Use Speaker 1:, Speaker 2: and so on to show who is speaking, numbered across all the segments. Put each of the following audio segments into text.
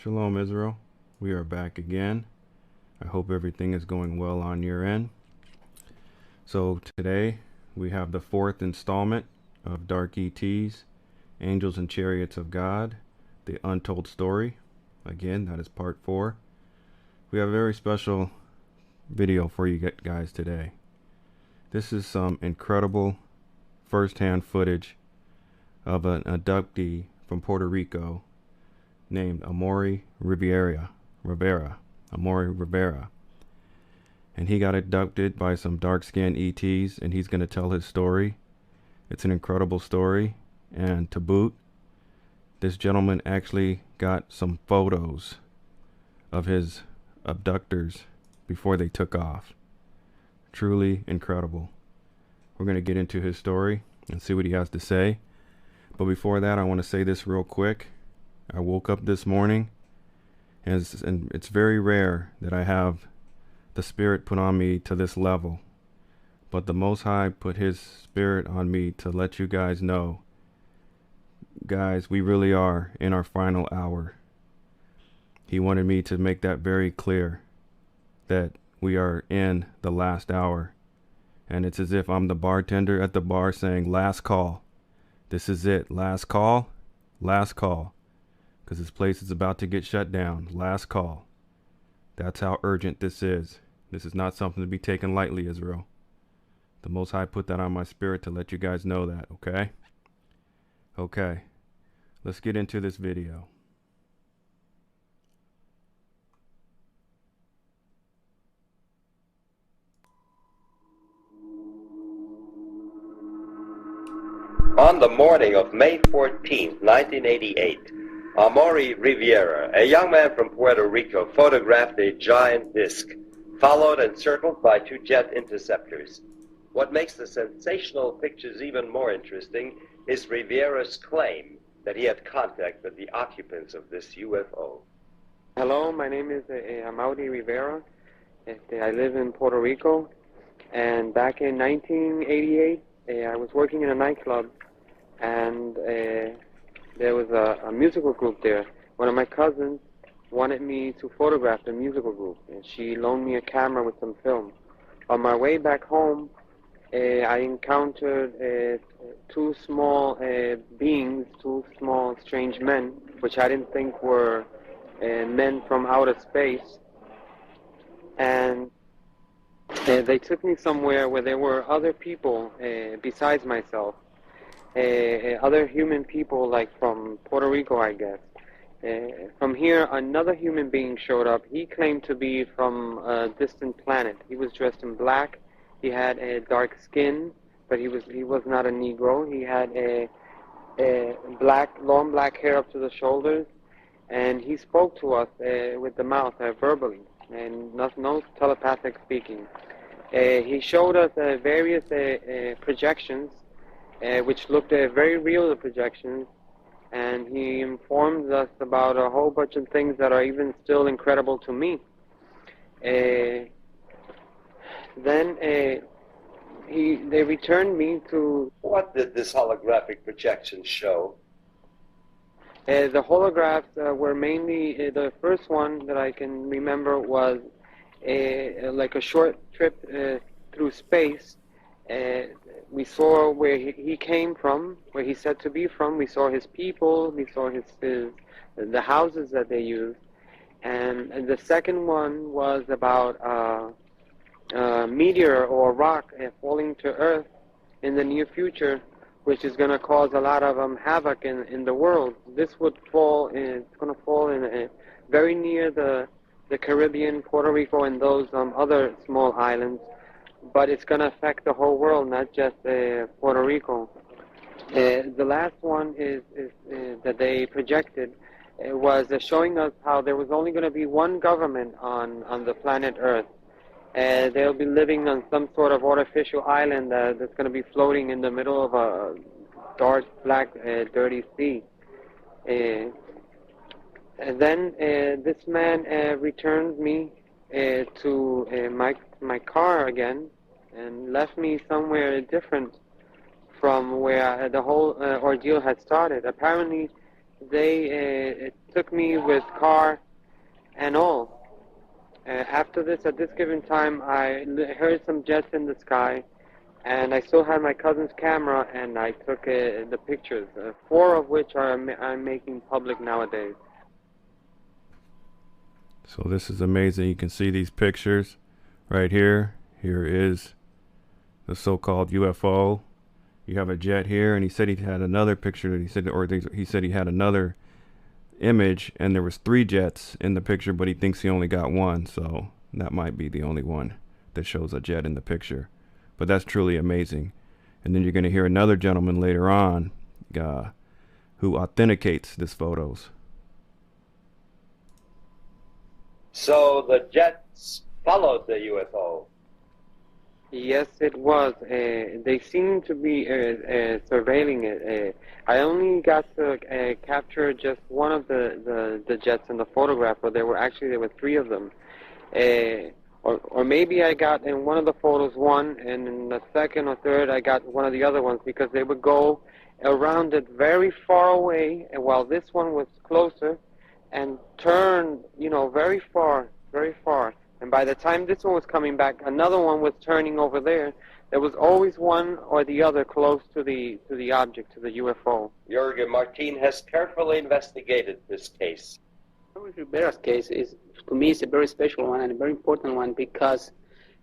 Speaker 1: Shalom, Israel. We are back again. I hope everything is going well on your end. So today we have the fourth installment of Dark ETs, Angels and Chariots of God, the Untold Story. Again, that is part 4. We have a very special video for you guys today. This is some incredible first-hand footage of an abductee from Puerto Rico named Amaury Rivera. And he got abducted by some dark-skinned ETs, and he's going to tell his story. It's an incredible story. And to boot, this gentleman actually got some photos of his abductors before they took off. Truly incredible. We're going to get into his story and see what he has to say. But before that, I want to say this real quick. I woke up this morning, and it's very rare that I have the Spirit put on me to this level. But the Most High put His Spirit on me to let you guys know, guys, we really are in our final hour. He wanted me to make that very clear, that we are in the last hour. And it's as if I'm the bartender at the bar saying, last call. This is it. Last call. Last call. Because this place is about to get shut down. Last call. That's how urgent this is. This is not something to be taken lightly, Israel. The Most High put that on my spirit to let you guys know that, okay? Okay. Let's get into this video.
Speaker 2: On the morning of May 14, 1988, Amaury Rivera, a young man from Puerto Rico, photographed a giant disk, followed and circled by 2 jet interceptors. What makes the sensational pictures even more interesting is Rivera's claim that he had contact with the occupants of this UFO.
Speaker 3: Hello, my name is Amaury Rivera. I live in Puerto Rico, and back in 1988, I was working in a nightclub, and there was a musical group there. One of my cousins wanted me to photograph the musical group, and she loaned me a camera with some film. On my way back home, I encountered 2 small beings, 2 small strange men, which I didn't think were men from outer space. And they took me somewhere where there were other people besides myself. Other human people, like from Puerto Rico, I guess. From here, another human being showed up. He claimed to be from a distant planet. He was dressed in black. He had a dark skin, but he was not a Negro. He had a long black hair up to the shoulders, and he spoke to us with the mouth, verbally, and no telepathic speaking. He showed us various projections, which looked very real, the projections, and he informed us about a whole bunch of things that are even still incredible to me. Then they returned me to...
Speaker 2: What did this holographic projection show?
Speaker 3: The holographs were mainly, the first one that I can remember was like a short trip through space. We saw where he came from, where he's said to be from. We saw his people. We saw the houses that they used. And the second one was about a meteor or a rock falling to Earth in the near future, which is going to cause a lot of havoc in the world. This would fall. It's going to fall in very near the Caribbean, Puerto Rico, and those other small islands. But it's going to affect the whole world, not just Puerto Rico. The last one is that they projected was showing us how there was only going to be one government on the planet Earth. They'll be living on some sort of artificial island that's going to be floating in the middle of a dark, black, dirty sea. And then this man returned me to my car again, and left me somewhere different from where the whole ordeal had started. Apparently, they took me with car and all. After this, at this given time, I heard some jets in the sky, and I still had my cousin's camera, and I took the pictures, 4 of which I'm making public nowadays.
Speaker 1: So this is amazing. You can see these pictures right here. Here is the so-called UFO. You have a jet here, and he said he had another picture that he said he had another image, and there was 3 jets in the picture, but he thinks he only got 1, so that might be the only one that shows a jet in the picture. But that's truly amazing. And then you're going to hear another gentleman later on who authenticates these photos.
Speaker 2: So the jets followed the UFO.
Speaker 3: Yes, it was. They seemed to be surveilling it. I only got to capture just one of the jets in the photograph, but there were 3 of them. Or maybe I got in one of the photos one, and in the second or third I got one of the other ones, because they would go around it very far away, and while this one was closer, and turn, very far, very far. And by the time this one was coming back, another one was turning over there. There was always one or the other close to the object, to the UFO.
Speaker 2: Jürgen Martin has carefully investigated this case.
Speaker 4: Rivera's case is, to me, is a very special one and a very important one, because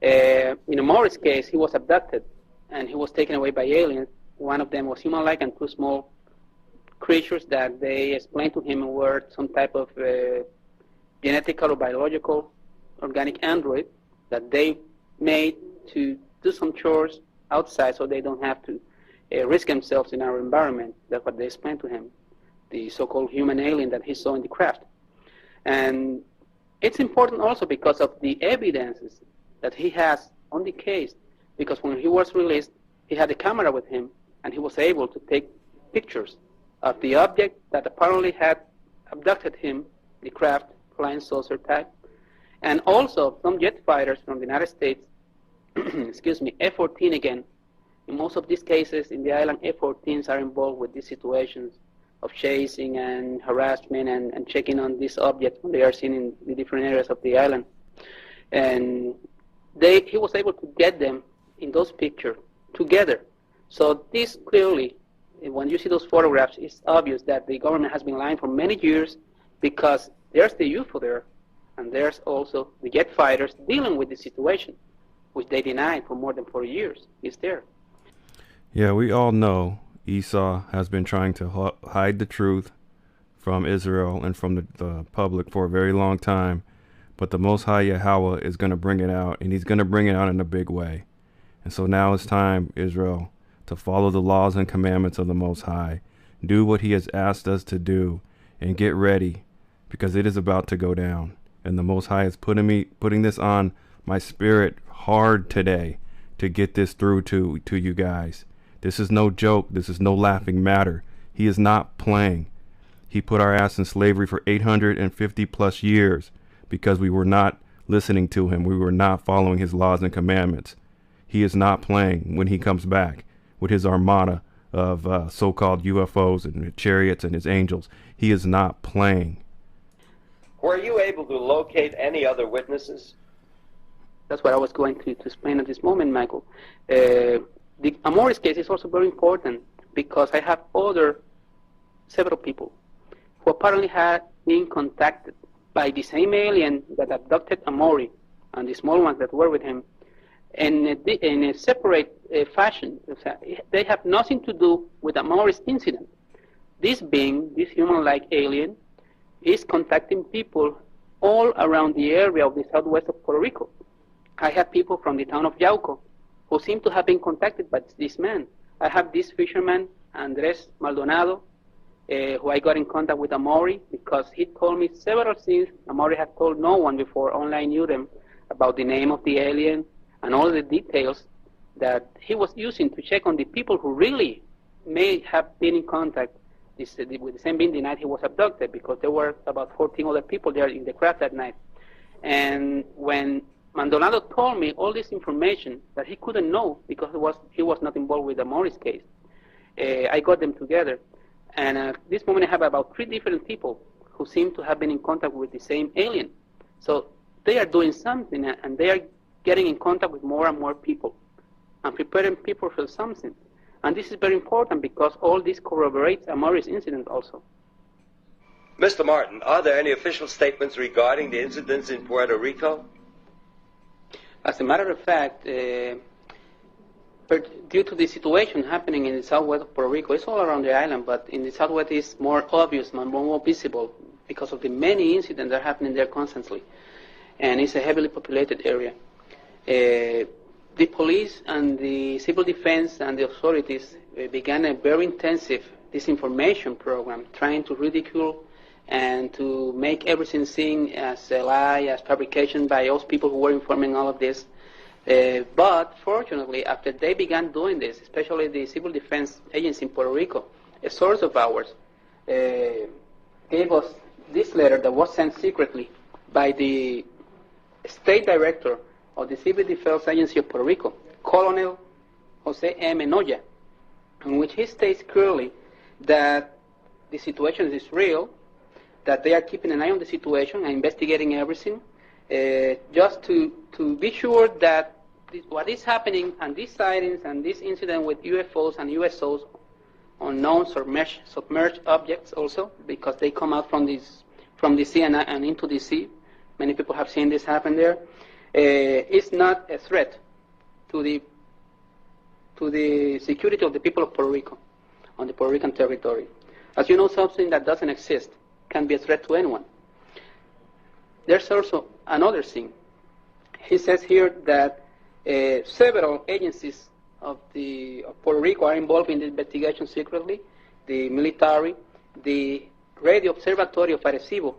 Speaker 4: in Amori's case, he was abducted and he was taken away by aliens. One of them was human-like, and 2 small creatures that they explained to him were some type of genetical or biological organic android that they made to do some chores outside, so they don't have to risk themselves in our environment. That's what they explained to him, the so-called human alien that he saw in the craft. And it's important also because of the evidences that he has on the case, because when he was released, he had a camera with him, and he was able to take pictures of the object that apparently had abducted him, the craft, flying saucer type, and also some jet fighters from the United States, excuse me, F-14 again. In most of these cases in the island, F-14s are involved with these situations of chasing and harassment and checking on these objects when they are seen in the different areas of the island. And he was able to get them in those pictures together. So this clearly, when you see those photographs, it's obvious that the government has been lying for many years, because there's the UFO there, and there's also the jet fighters dealing with the situation, which they denied for more than 4 years. It's there.
Speaker 1: Yeah, we all know Esau has been trying to hide the truth from Israel and from the public for a very long time, but the Most High Yahawah is going to bring it out, and he's going to bring it out in a big way. And so now it's time, Israel, to follow the laws and commandments of the Most High, do what he has asked us to do, and get ready, because it is about to go down. And the Most High is putting this on my spirit hard today to get this through to you guys. This is no joke. This is no laughing matter. He is not playing. He put our ass in slavery for 850 plus years because we were not listening to him. We were not following his laws and commandments. He is not playing when he comes back with his armada of so-called UFOs and chariots and his angels. He is not playing.
Speaker 2: Were you able to locate any other witnesses?
Speaker 4: That's what I was going to explain at this moment, Michael. The Amori's case is also very important because I have several people who apparently had been contacted by the same alien that abducted Amori and the small ones that were with him in a separate fashion. They have nothing to do with Amori's incident. This being, this human-like alien, is contacting people all around the area of the southwest of Puerto Rico. I have people from the town of Yauco who seem to have been contacted by this man. I have this fisherman, Andres Maldonado, who I got in contact with Amori because he told me several things Amori had told no one before, only I knew them, about the name of the alien and all the details that he was using to check on the people who really may have been in contact with the same being the night he was abducted, because there were about 14 other people there in the craft that night. And when Maldonado told me all this information that he couldn't know because he was not involved with Amori's case, I got them together. And at this moment I have about 3 different people who seem to have been in contact with the same alien. So they are doing something, and they are getting in contact with more and more people and preparing people for something. And this is very important because all this corroborates Amaury's incident also.
Speaker 2: Mr. Martin, are there any official statements regarding the incidents in Puerto Rico?
Speaker 4: As a matter of fact, due to the situation happening in the southwest of Puerto Rico, it's all around the island, but in the southwest it's more obvious, more visible because of the many incidents that are happening there constantly. And it's a heavily populated area. The police and the civil defense and the authorities began a very intensive disinformation program trying to ridicule and to make everything seen as a lie, as fabrication by those people who were informing all of this. But fortunately, after they began doing this, especially the Civil Defense Agency in Puerto Rico, a source of ours gave us this letter that was sent secretly by the State Director of the Civil Defense Agency of Puerto Rico, Colonel Jose M. Enoya, in which he states clearly that the situation is real, that they are keeping an eye on the situation and investigating everything, just to be sure that what is happening and these sightings and this incident with UFOs and USOs, unknown submerged objects also, because they come out from the sea and into the sea. Many people have seen this happen there. Is not a threat to the security of the people of Puerto Rico on the Puerto Rican territory. As you know, something that doesn't exist can be a threat to anyone. There's also another thing. He says here that several agencies of Puerto Rico are involved in the investigation secretly, the military, the Radio Observatory of Arecibo,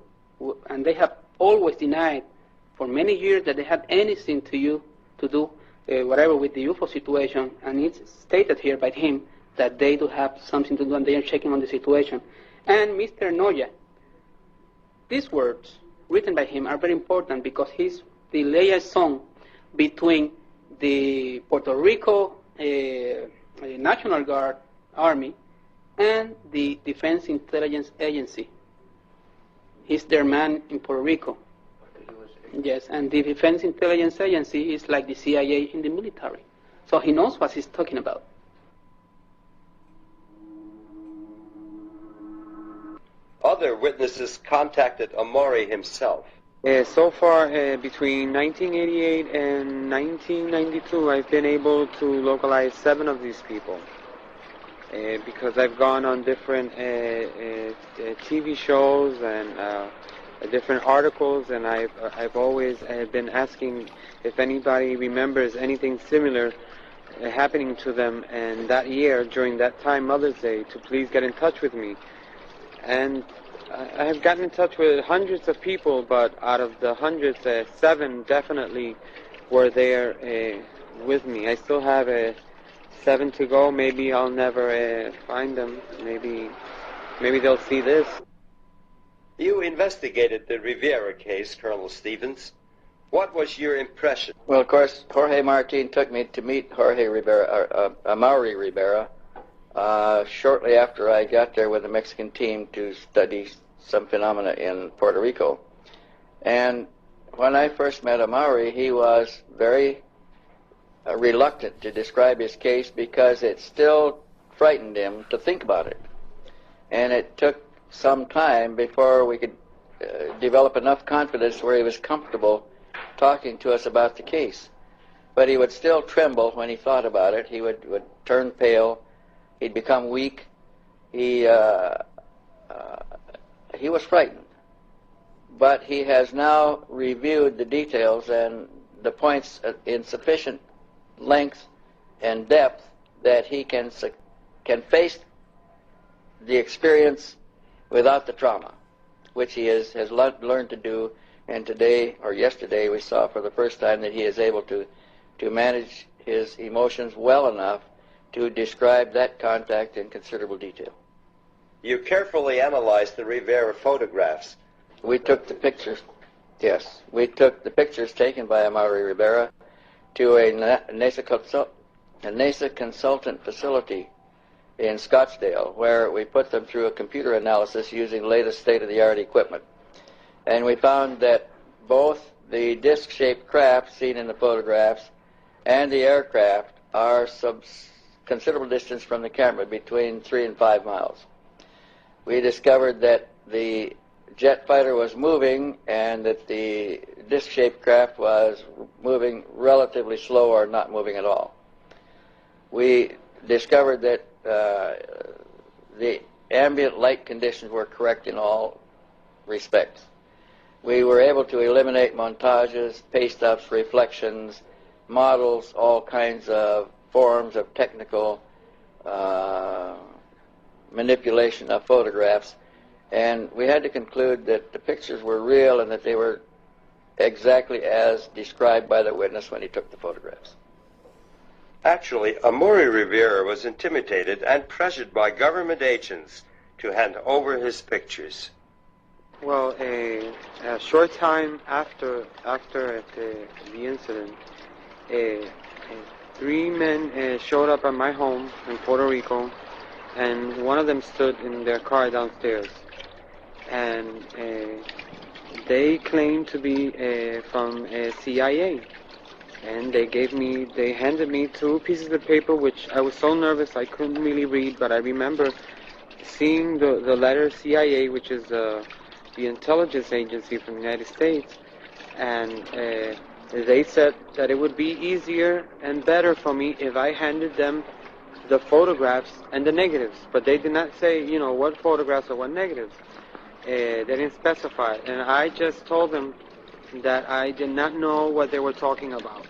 Speaker 4: and they have always denied for many years that they had anything to do whatever with the UFO situation, and it's stated here by him that they do have something to do and they are checking on the situation. And Mr. Noya, these words written by him are very important because he's the liaison between the Puerto Rico National Guard Army and the Defense Intelligence Agency. He's their man in Puerto Rico. Yes, and the Defense Intelligence Agency is like the CIA in the military. So he knows what he's talking about.
Speaker 2: Other witnesses contacted Amaury himself.
Speaker 3: So far, between 1988 and 1992, I've been able to localize 7 of these people. Because I've gone on different TV shows and different articles, and I've always been asking if anybody remembers anything similar happening to them, and that year, during that time, Mother's Day, to please get in touch with me. And I have gotten in touch with hundreds of people, but out of the hundreds, 7 definitely were there with me. I still have 7 to go. Maybe I'll never find them. Maybe they'll see this.
Speaker 2: You investigated the Rivera case, Colonel Stevens. What was your impression?
Speaker 5: Well, of course, Jorge Martin took me to meet Amaury Rivera shortly after I got there with the Mexican team to study some phenomena in Puerto Rico. And when I first met Amaury, he was very reluctant to describe his case because it still frightened him to think about it. And it took some time before we could develop enough confidence where he was comfortable talking to us about the case. But he would still tremble when he thought about it. He would turn pale. He'd become weak. He was frightened. But he has now reviewed the details and the points in sufficient length and depth that he can face the experience without the trauma, which he has learned to do. And today, or yesterday, we saw for the first time that he is able to manage his emotions well enough to describe that contact in considerable detail.
Speaker 2: You carefully analyzed the Rivera photographs.
Speaker 5: We took the pictures, yes. We took the pictures taken by Amaury Rivera to a NASA consultant facility in Scottsdale, where we put them through a computer analysis using latest state-of-the-art equipment. And we found that both the disc-shaped craft seen in the photographs and the aircraft are considerable distance from the camera, between 3 and 5 miles. We discovered that the jet fighter was moving and that the disc-shaped craft was moving relatively slow or not moving at all. We discovered that the ambient light conditions were correct in all respects. We were able to eliminate montages, paste-ups, reflections, models, all kinds of forms of technical manipulation of photographs, and we had to conclude that the pictures were real and that they were exactly as described by the witness when he took the photographs.
Speaker 2: Actually, Amaury Rivera was intimidated and pressured by government agents to hand over his pictures.
Speaker 3: Well, a short time after the incident, 3 men showed up at my home in Puerto Rico, and one of them stood in their car downstairs, and they claimed to be from CIA, and they handed me 2 pieces of paper, which I was so nervous I couldn't really read, but I remember seeing the letter CIA, which is the intelligence agency from the United States, and they said that it would be easier and better for me if I handed them the photographs and the negatives, but they did not say, you know, what photographs or what negatives. They didn't specify, and I just told them that I did not know what they were talking about.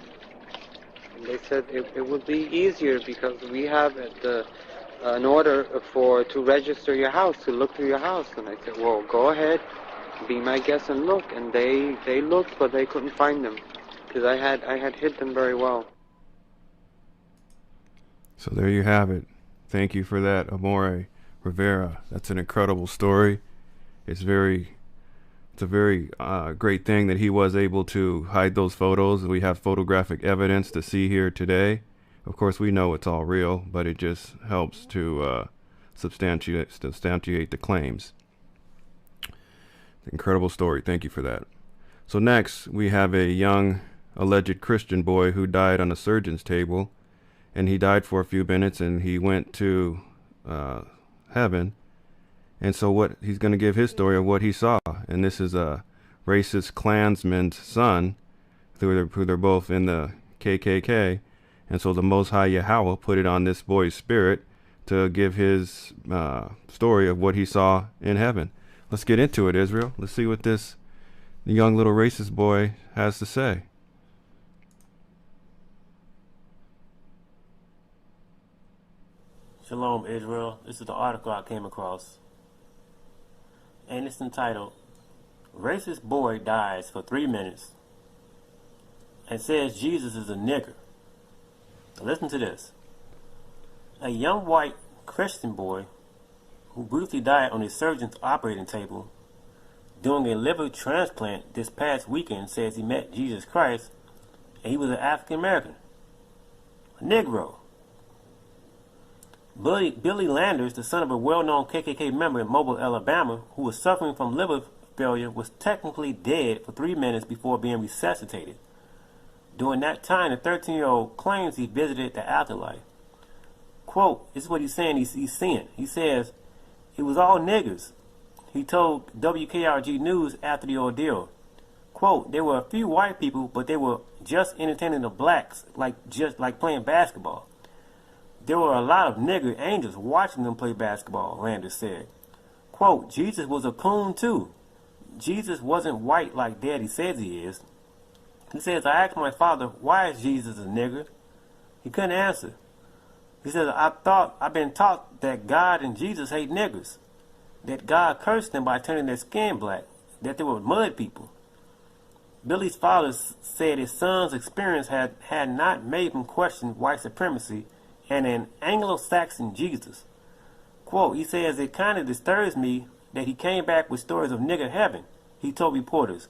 Speaker 3: And they said it would be easier because we have an order to register your house, to look through your house. And I said, well, go ahead, be my guest and look. And they looked, but they couldn't find them because I had hid them very well.
Speaker 1: So there you have it. Thank you for that, Amaury Rivera. That's an incredible story. It's a very great thing that he was able to hide those photos. We have photographic evidence to see here today. Of course, we know it's all real, but it just helps to substantiate the claims. Incredible story. Thank you for that. So next, we have a young alleged Christian boy who died on a surgeon's table, and he died for a few minutes, and he went to heaven. And so what he's going to give his story of what he saw. And this is a racist Klansman's son, who they're both in the KKK. And so the Most High Yahawah put it on this boy's spirit to give his story of what he saw in heaven. Let's get into it, Israel. Let's see what this young little racist boy has to say.
Speaker 6: Shalom, Israel. This is the article I came across, and it's entitled, "Racist Boy Dies for 3 Minutes and Says Jesus is a Nigger." Now listen to this. A young white Christian boy who briefly died on a surgeon's operating table doing a liver transplant this past weekend says he met Jesus Christ and he was an African American, a Negro. Billy Landers, the son of a well-known KKK member in Mobile, Alabama, who was suffering from liver failure, was technically dead for 3 minutes before being resuscitated. During that time, the 13-year-old claims he visited the afterlife. Quote, this is what he's saying he's seeing. He says, "It was all niggers," he told WKRG News after the ordeal. Quote, "There were a few white people, but they were just entertaining the blacks, just like playing basketball. There were a lot of nigger angels watching them play basketball," Landers said. Quote, "Jesus was a coon too. Jesus wasn't white like Daddy says he is." He says, "I asked my father, why is Jesus a nigger? He couldn't answer. He says, I've been taught that God and Jesus hate niggers, that God cursed them by turning their skin black, that they were mud people." Billy's father said his son's experience had not made him question white supremacy and an Anglo-Saxon Jesus. Quote, he says, "It kind of disturbs me that he came back with stories of nigger heaven," he told reporters.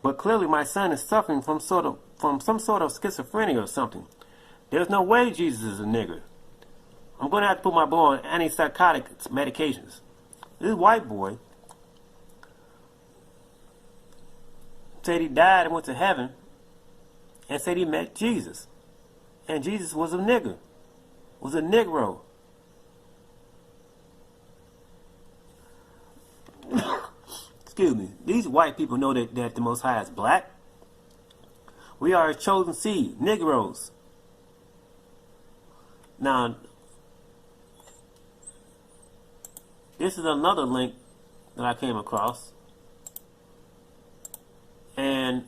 Speaker 6: "But clearly my son is suffering from some sort of schizophrenia or something. There's no way Jesus is a nigger." I'm going to have to put my boy on antipsychotic medications. This white boy said he died and went to heaven and said he met Jesus. And Jesus was a nigger, was a Negro. Excuse me. These white people know that the Most High is black. We are his chosen seed, Negroes. Now, this is another link that I came across. And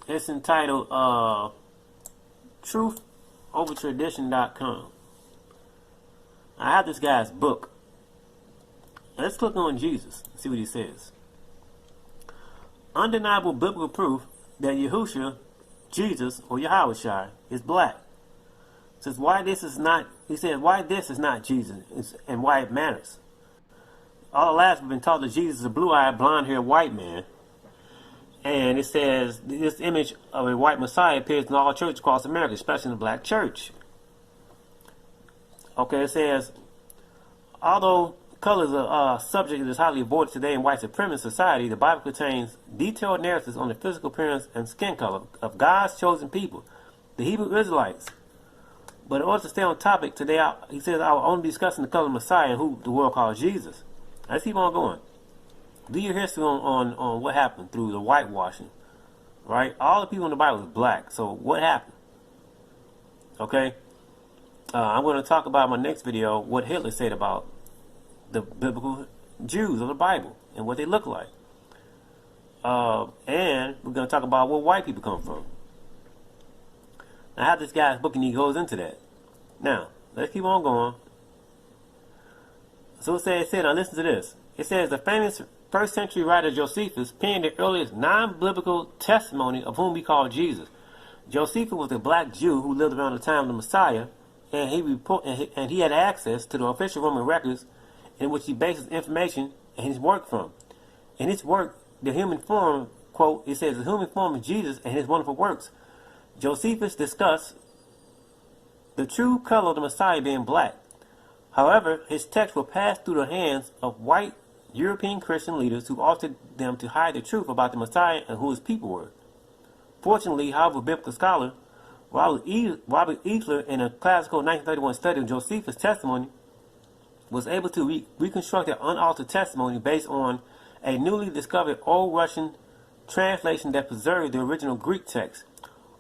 Speaker 6: it's entitled truthovertradition.com. I have this guy's book. Let's click on Jesus and see what he says. Undeniable biblical proof that Yahushua, Jesus, or YAHAWASHI, is black. Says why this is not, he said, why this is not Jesus and why it matters. All the lives we've been taught that Jesus is a blue-eyed, blonde-haired white man. And it says this image of a white Messiah appears in all churches across America, especially in the black church. Okay, it says, although colors are subject that is highly avoided today in white supremacist society, the Bible contains detailed narratives on the physical appearance and skin color of God's chosen people, the Hebrew Israelites. But in order to stay on topic today, he says I will only be discussing the color of Messiah and who the world calls Jesus. Let's keep on going. Do your history on what happened through the whitewashing, right? All the people in the Bible is black. So what happened? Okay, I'm going to talk about in my next video what Hitler said about the biblical Jews of the Bible and what they look like. And we're going to talk about where white people come from. I have this guy's book and he goes into that. Now, let's keep on going. So it said, now listen to this. It says, the famous first century writer Josephus penned the earliest non-biblical testimony of whom we call Jesus. Josephus was a black Jew who lived around the time of the Messiah, and he had access to the official Roman records in which he based his information and his work from. In his work, the human form, quote, it says, the human form of Jesus and his wonderful works. Josephus discussed the true color of the Messiah being black. However, his text will pass through the hands of white European Christian leaders who altered them to hide the truth about the Messiah and who his people were. Fortunately, however, biblical scholar Robert Eisler, in a classical 1931 study of Josephus' testimony, was able to reconstruct an unaltered testimony based on a newly discovered Old Russian translation that preserved the original Greek text.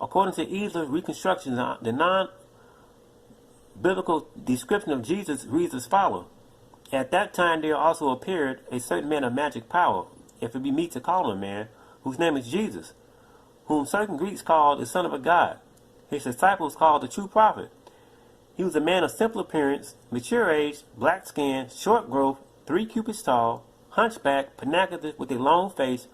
Speaker 6: According to Eisler's reconstruction, the non-biblical description of Jesus reads as follows. At that time there also appeared a certain man of magic power, if it be meet to call him a man, whose name is Jesus, whom certain Greeks called the Son of a God. His disciples called the true prophet. He was a man of simple appearance, mature age, black skin, short growth, 3 cubits tall, hunchback, panacated with a long face,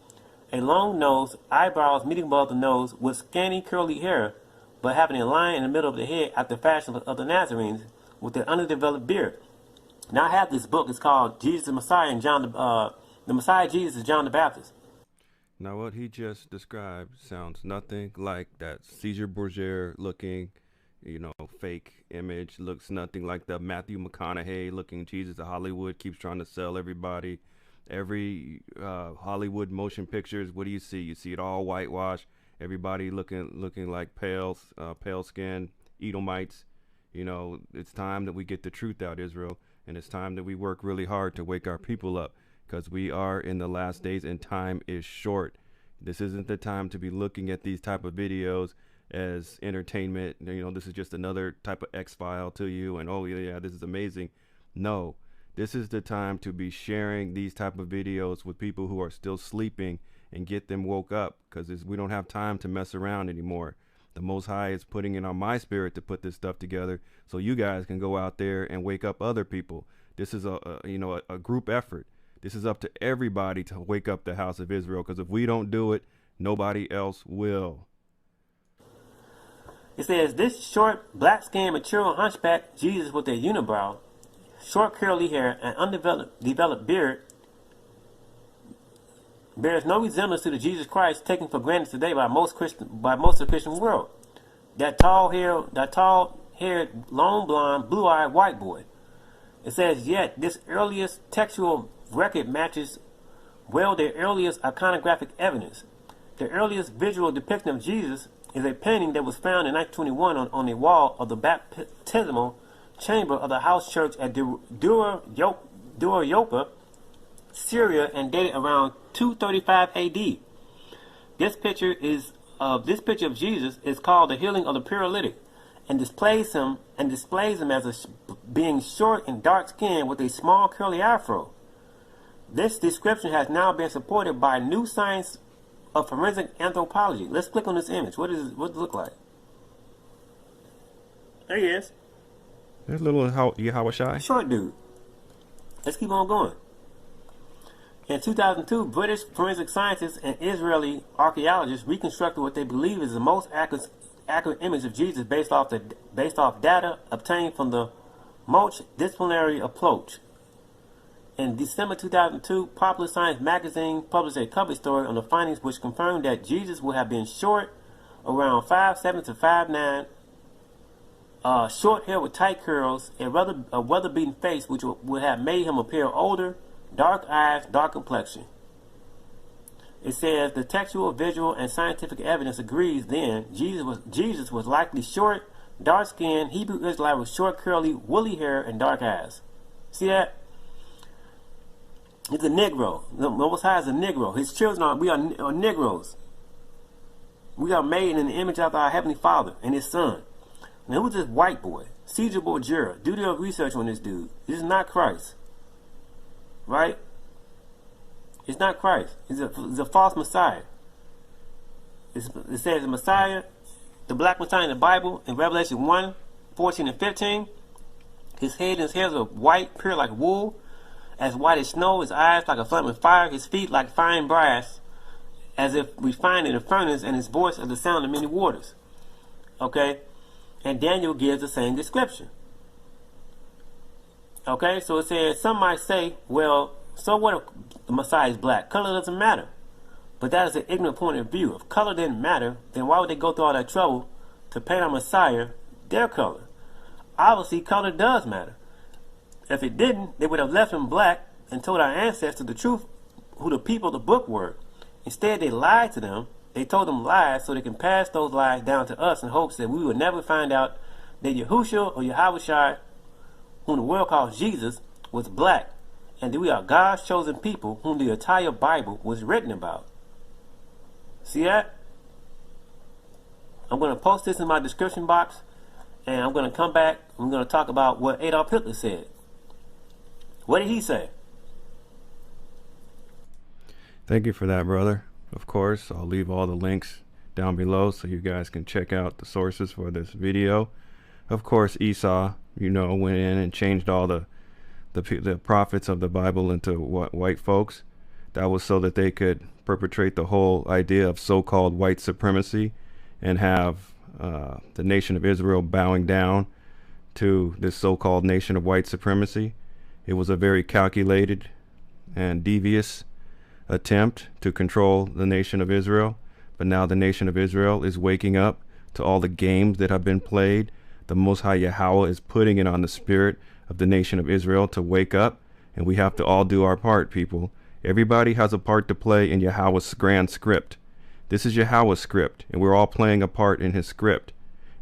Speaker 6: a long nose, eyebrows meeting above the nose, with scanty curly hair, but having a line in the middle of the head after the fashion of the Nazarenes, with an underdeveloped beard. Now I have this book. It's called Jesus the Messiah and the Messiah Jesus is John the Baptist.
Speaker 1: Now what he just described sounds nothing like that Caesar Borgia looking, fake image. Looks nothing like the Matthew McConaughey looking Jesus that Hollywood keeps trying to sell everybody. Every Hollywood motion pictures, what do you see? You see it all whitewashed. Everybody looking like pale skin Edomites. It's time that we get the truth out, Israel, and it's time that we work really hard to wake our people up, because we are in the last days and time is short. This isn't the time to be looking at these type of videos as entertainment. This is just another type of X-file to you, and oh yeah, this is amazing. No, this is the time to be sharing these type of videos with people who are still sleeping and get them woke up, because we don't have time to mess around anymore. The Most High is putting it on my spirit to put this stuff together so you guys can go out there and wake up other people. This is a group effort. This is up to everybody to wake up the house of Israel, because if we don't do it, nobody else will.
Speaker 6: It says, this short, black-skinned, mature, hunchback Jesus with a unibrow, short curly hair, and undeveloped beard bears no resemblance to the Jesus Christ taken for granted today by most of the Christian world. That tall blonde-haired, long blonde, blue-eyed white boy. It says, yet this earliest textual record matches well their earliest iconographic evidence. The earliest visual depiction of Jesus is a painting that was found in 1921 on a wall of the baptismal chamber of the house church at Dura-Yopa, Syria, and dated around 235 AD. This picture of Jesus is called the healing of the paralytic, and displays him as being short and dark skinned with a small curly afro. This description has now been supported by new science of forensic anthropology. Let's click on this image. What does it look like? There he is.
Speaker 1: There's little YAHAWASHI.
Speaker 6: Short dude. Let's keep on going. In 2002, British forensic scientists and Israeli archaeologists reconstructed what they believe is the most accurate image of Jesus based off data obtained from the multidisciplinary approach. In December 2002, Popular Science magazine published a cover story on the findings which confirmed that Jesus would have been short, around 5'7" to 5'9", short hair with tight curls, a weather-beaten face which would have made him appear older, dark eyes, dark complexion. It says the textual, visual, and scientific evidence agrees then Jesus was likely short, dark-skinned, Hebrew Israelite with short, curly, woolly hair and dark eyes. See that? He's a Negro. The Most High is a Negro. His children we are Negroes. We are made in the image of our Heavenly Father and His Son. Now who's this white boy? Caesar Borgia. Do your research on this dude. This is not Christ. Right? It's not Christ. It's a false Messiah. It says the Messiah, the black Messiah in the Bible, in Revelation 1:14 and 15, his head and his hairs are white, pure like wool, as white as snow, his eyes like a flame of fire, his feet like fine brass, as if refined in a furnace, and his voice as the sound of many waters. Okay? And Daniel gives the same description. Okay, so it says, some might say, well, so what if the Messiah is black? Color doesn't matter. But that is an ignorant point of view. If color didn't matter, then why would they go through all that trouble to paint our Messiah their color? Obviously, color does matter. If it didn't, they would have left him black and told our ancestors the truth, who the people of the book were. Instead, they lied to them. They told them lies so they can pass those lies down to us in hopes that we would never find out that Yahushua or Yahawashi, whom the world calls Jesus, was black, and that we are God's chosen people whom the entire Bible was written about. See that? I'm going to post this in my description box, and I'm going to come back and I'm going to talk about what Adolf Hitler said. What did he say?
Speaker 1: Thank you for that, brother. Of course, I'll leave all the links down below so you guys can check out the sources for this video. Of course, Esau, went in and changed all the prophets of the Bible into white folks. That was so that they could perpetrate the whole idea of so-called white supremacy and have the nation of Israel bowing down to this so-called nation of white supremacy. It was a very calculated and devious attempt to control the nation of Israel. But now the nation of Israel is waking up to all the games that have been played. The Most High Yahawah is putting it on the spirit of the nation of Israel to wake up, and we have to all do our part, people. Everybody has a part to play in Yahawah's grand script. This is Yahawah's script, and we're all playing a part in his script.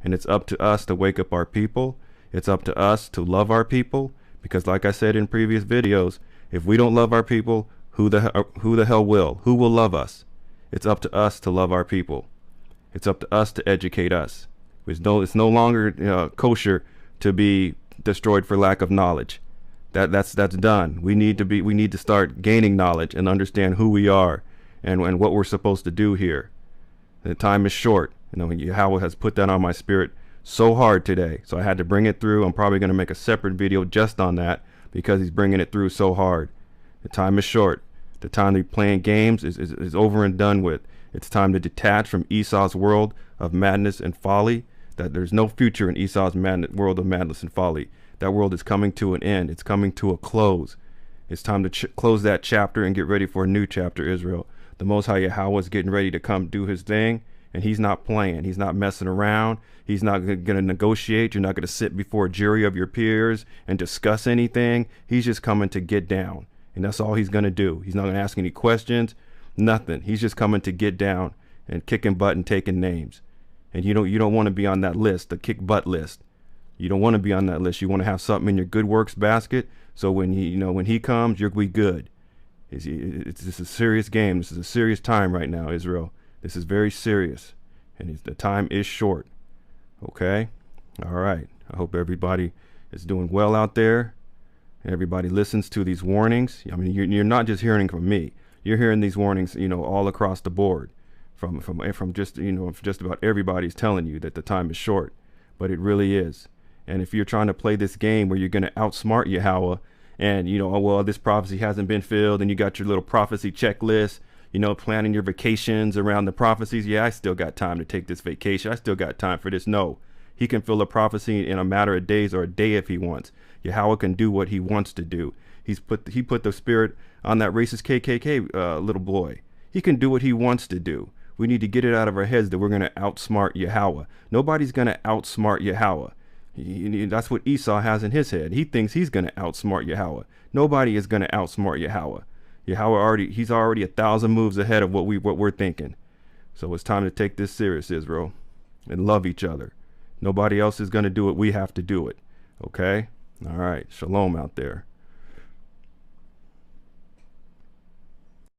Speaker 1: And it's up to us to wake up our people. It's up to us to love our people, because like I said in previous videos, if we don't love our people, who the hell will? Who will love us? It's up to us to love our people. It's up to us to educate us. It's no longer kosher to be destroyed for lack of knowledge. That's done. We need to start gaining knowledge and understand who we are and what we're supposed to do here. The time is short. Yahawah has put that on my spirit so hard today, so I had to bring it through. I'm probably going to make a separate video just on that because he's bringing it through so hard. The time is short. The time to be playing games is over and done with. It's time to detach from Esau's world of madness and folly. That there's no future in Esau's world of madness and folly. That world is coming to an end. It's coming to a close. It's time to close that chapter and get ready for a new chapter, Israel. The Most High Yahawah is getting ready to come do his thing, And he's not playing. He's not messing around. He's not going to negotiate. You're not going to sit before a jury of your peers and discuss anything. He's just coming to get down. And that's all he's going to do. He's not going to ask any questions, nothing. He's just coming to get down and kicking butt and taking names. And you don't want to be on that list, the kick butt list. You don't want to be on that list. You want to have something in your good works basket. So when he comes, you'll be good. It's a serious game. This is a serious time right now, Israel. This is very serious, and the time is short. Okay? All right. I hope everybody is doing well out there. Everybody listens to these warnings. I mean, you're not just hearing from me. You're hearing these warnings, all across the board, from just just about everybody's telling you that the time is short, but it really is. And if you're trying to play this game where you're going to outsmart Yahawah, and oh well, this prophecy hasn't been filled, and you got your little prophecy checklist, planning your vacations around the prophecies. Yeah, I still got time to take this vacation. I still got time for this. No, he can fill a prophecy in a matter of days or a day if he wants. Yahawah can do what he wants to do. He put the spirit on that racist KKK little boy. He can do what he wants to do. We need to get it out of our heads that we're going to outsmart Yahawah. Nobody's going to outsmart Yahawah. That's what Esau has in his head. He thinks he's going to outsmart Yahawah. Nobody is going to outsmart Yahawah. He's already 1,000 moves ahead of what we're thinking. So it's time to take this serious, Israel, and love each other. Nobody else is going to do it. We have to do it. Okay? All right. Shalom out there.